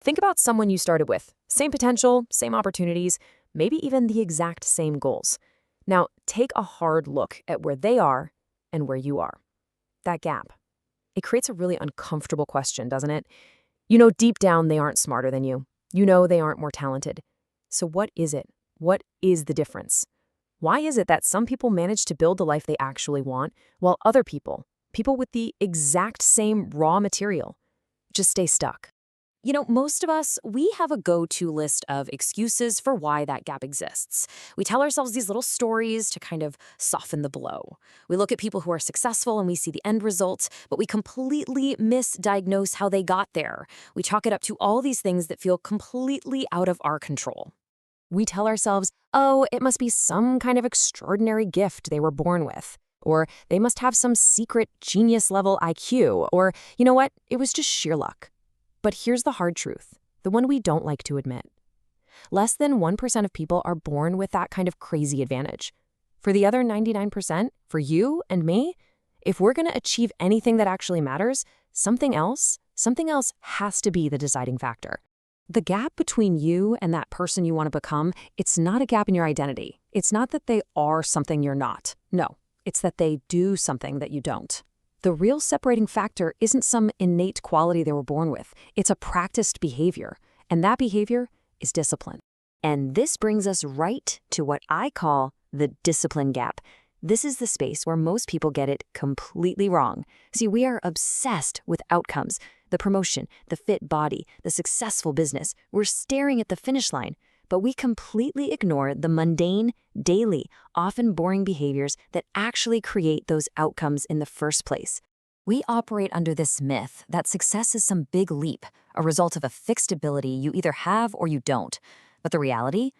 Think about someone you started with. Same potential, same opportunities, maybe even the exact same goals. Now, take a hard look at where they are and where you are. That gap. It creates a really uncomfortable question, doesn't it? You know deep down they aren't smarter than you. You know they aren't more talented. So what is it? What is the difference? Why is it that some people manage to build the life they actually want, while other people with the exact same raw material, just stay stuck? Most of us, we have a go-to list of excuses for why that gap exists. We tell ourselves these little stories to kind of soften the blow. We look at people who are successful and we see the end result, but we completely misdiagnose how they got there. We chalk it up to all these things that feel completely out of our control. We tell ourselves, oh, it must be some kind of extraordinary gift they were born with. Or they must have some secret genius-level IQ. Or, you know what, it was just sheer luck. But here's the hard truth, the one we don't like to admit. Less than 1% of people are born with that kind of crazy advantage. For the other 99%, for you and me, if we're going to achieve anything that actually matters, something else has to be the deciding factor. The gap between you and that person you want to become, it's not a gap in your identity. It's not that they are something you're not. No, it's that they do something that you don't. The real separating factor isn't some innate quality they were born with. It's a practiced behavior, and that behavior is discipline. And this brings us right to what I call the discipline gap. This is the space where most people get it completely wrong. See, we are obsessed with outcomes, the promotion, the fit body, the successful business. We're staring at the finish line, but we completely ignore the mundane, daily, often boring behaviors that actually create those outcomes in the first place. We operate under this myth that success is some big leap, a result of a fixed ability you either have or you don't. But the reality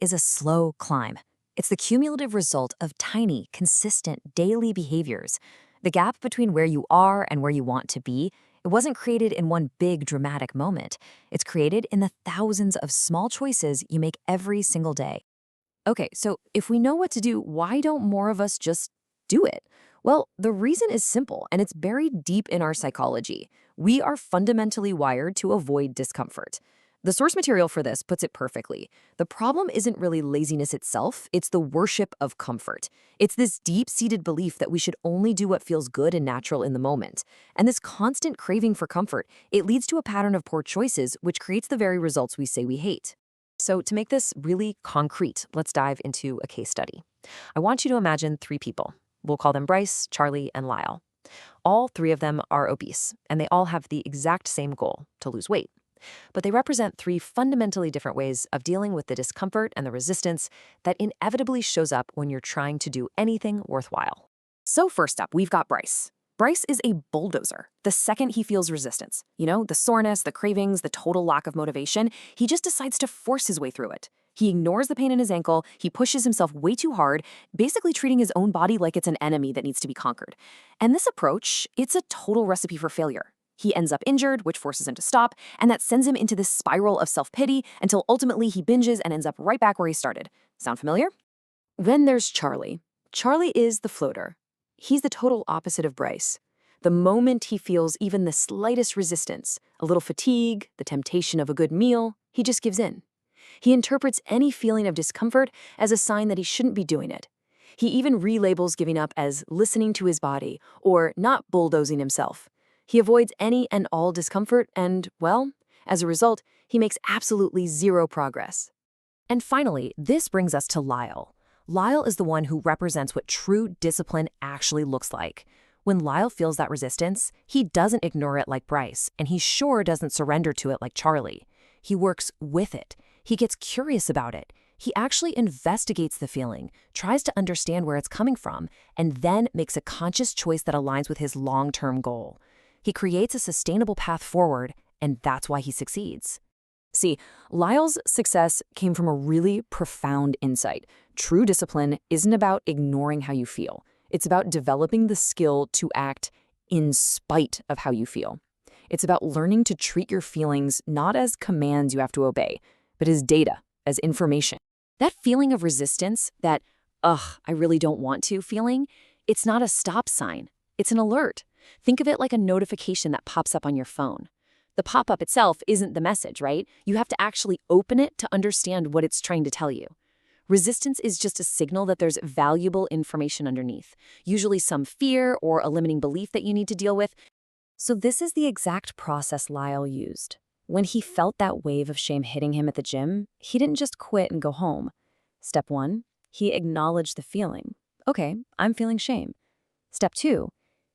is a slow climb. It's the cumulative result of tiny, consistent, daily behaviors. The gap between where you are and where you want to be, it wasn't created in one big, dramatic moment. It's created in the thousands of small choices you make every single day. Okay, so if we know what to do, why don't more of us just do it? Well, the reason is simple, and it's buried deep in our psychology. We are fundamentally wired to avoid discomfort. The source material for this puts it perfectly. The problem isn't really laziness itself, it's the worship of comfort. It's this deep-seated belief that we should only do what feels good and natural in the moment. And this constant craving for comfort, it leads to a pattern of poor choices, which creates the very results we say we hate. So to make this really concrete, let's dive into a case study. I want you to imagine 3 people. We'll call them Bryce, Charlie, and Lyle. All 3 of them are obese, and they all have the exact same goal, to lose weight. But they represent 3 fundamentally different ways of dealing with the discomfort and the resistance that inevitably shows up when you're trying to do anything worthwhile. So first up, we've got Bryce. Bryce is a bulldozer. The second he feels resistance, the soreness, the cravings, the total lack of motivation, he just decides to force his way through it. He ignores the pain in his ankle, he pushes himself way too hard, basically treating his own body like it's an enemy that needs to be conquered. And this approach, it's a total recipe for failure. He ends up injured, which forces him to stop, and that sends him into this spiral of self-pity until ultimately he binges and ends up right back where he started. Sound familiar? Then there's Charlie. Charlie is the floater. He's the total opposite of Bryce. The moment he feels even the slightest resistance, a little fatigue, the temptation of a good meal, he just gives in. He interprets any feeling of discomfort as a sign that he shouldn't be doing it. He even relabels giving up as listening to his body or not bulldozing himself. He avoids any and all discomfort and, well, as a result, he makes absolutely zero progress. And finally, this brings us to Lyle. Lyle is the one who represents what true discipline actually looks like. When Lyle feels that resistance, he doesn't ignore it like Bryce, and he sure doesn't surrender to it like Charlie. He works with it. He gets curious about it. He actually investigates the feeling, tries to understand where it's coming from, and then makes a conscious choice that aligns with his long-term goal. He creates a sustainable path forward, and that's why he succeeds. See, Lyle's success came from a really profound insight. True discipline isn't about ignoring how you feel. It's about developing the skill to act in spite of how you feel. It's about learning to treat your feelings not as commands you have to obey, but as data, as information. That feeling of resistance, that, I really don't want to feeling, it's not a stop sign. It's an alert. Think of it like a notification that pops up on your phone. The pop-up itself isn't the message, right? You have to actually open it to understand what it's trying to tell you. Resistance is just a signal that there's valuable information underneath, usually some fear or a limiting belief that you need to deal with. So this is the exact process Lyle used. When he felt that wave of shame hitting him at the gym, he didn't just quit and go home. Step 1, he acknowledged the feeling. Okay, I'm feeling shame. Step 2,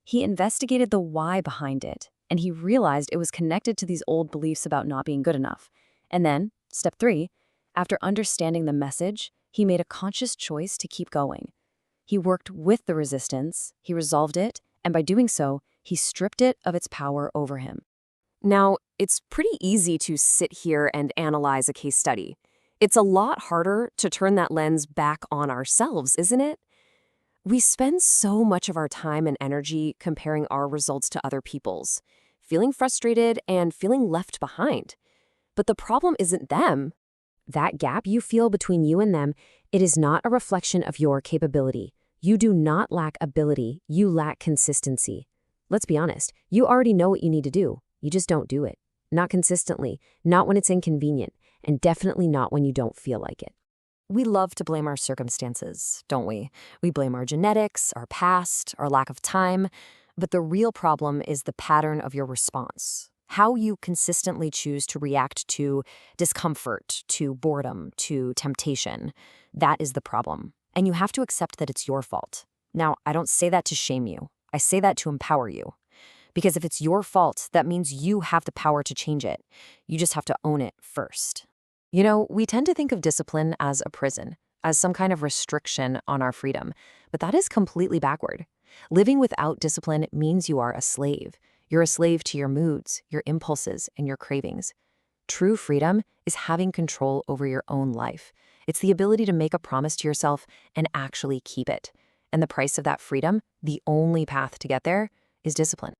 he investigated the why behind it, and he realized it was connected to these old beliefs about not being good enough. And then, step 3, after understanding the message, he made a conscious choice to keep going. He worked with the resistance, he resolved it, and by doing so, he stripped it of its power over him. Now, it's pretty easy to sit here and analyze a case study. It's a lot harder to turn that lens back on ourselves, isn't it? We spend so much of our time and energy comparing our results to other people's, feeling frustrated and feeling left behind. But the problem isn't them. That gap you feel between you and them, it is not a reflection of your capability. You do not lack ability, you lack consistency. Let's be honest, you already know what you need to do. You just don't do it. Not consistently, not when it's inconvenient, and definitely not when you don't feel like it. We love to blame our circumstances, don't we? We blame our genetics, our past, our lack of time. But the real problem is the pattern of your response. How you consistently choose to react to discomfort, to boredom, to temptation. That is the problem. And you have to accept that it's your fault. Now, I don't say that to shame you. I say that to empower you. Because if it's your fault, that means you have the power to change it. You just have to own it first. You know, we tend to think of discipline as a prison, as some kind of restriction on our freedom, but that is completely backward. Living without discipline means you are a slave. You're a slave to your moods, your impulses, and your cravings. True freedom is having control over your own life. It's the ability to make a promise to yourself and actually keep it. And the price of that freedom, the only path to get there, is discipline.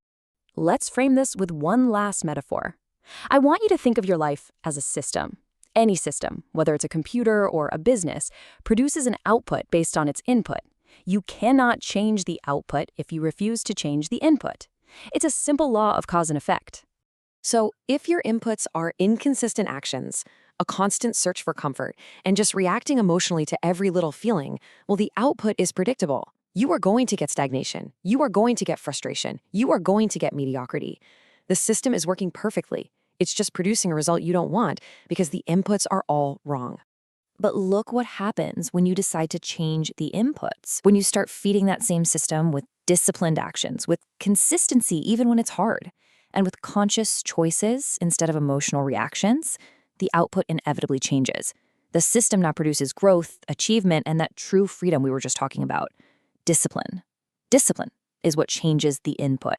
Let's frame this with one last metaphor. I want you to think of your life as a system. Any system, whether it's a computer or a business, produces an output based on its input. You cannot change the output if you refuse to change the input. It's a simple law of cause and effect. So if your inputs are inconsistent actions, a constant search for comfort, and just reacting emotionally to every little feeling, well, the output is predictable. You are going to get stagnation. You are going to get frustration. You are going to get mediocrity. The system is working perfectly. It's just producing a result you don't want because the inputs are all wrong. But look what happens when you decide to change the inputs, when you start feeding that same system with disciplined actions, with consistency even when it's hard, and with conscious choices instead of emotional reactions, the output inevitably changes. The system now produces growth, achievement, and that true freedom we were just talking about. Discipline. Discipline is what changes the input.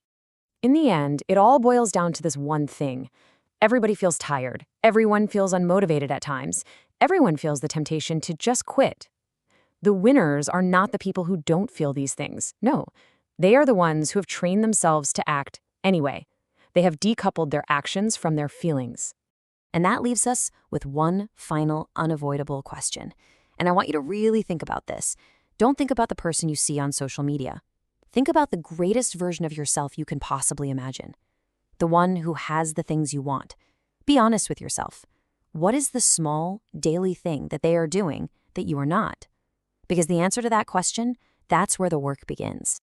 In the end, it all boils down to this one thing. Everybody feels tired. Everyone feels unmotivated at times. Everyone feels the temptation to just quit. The winners are not the people who don't feel these things. No, they are the ones who have trained themselves to act anyway. They have decoupled their actions from their feelings. And that leaves us with one final unavoidable question. And I want you to really think about this. Don't think about the person you see on social media. Think about the greatest version of yourself you can possibly imagine. The one who has the things you want. Be honest with yourself. What is the small, daily thing that they are doing that you are not? Because the answer to that question, that's where the work begins.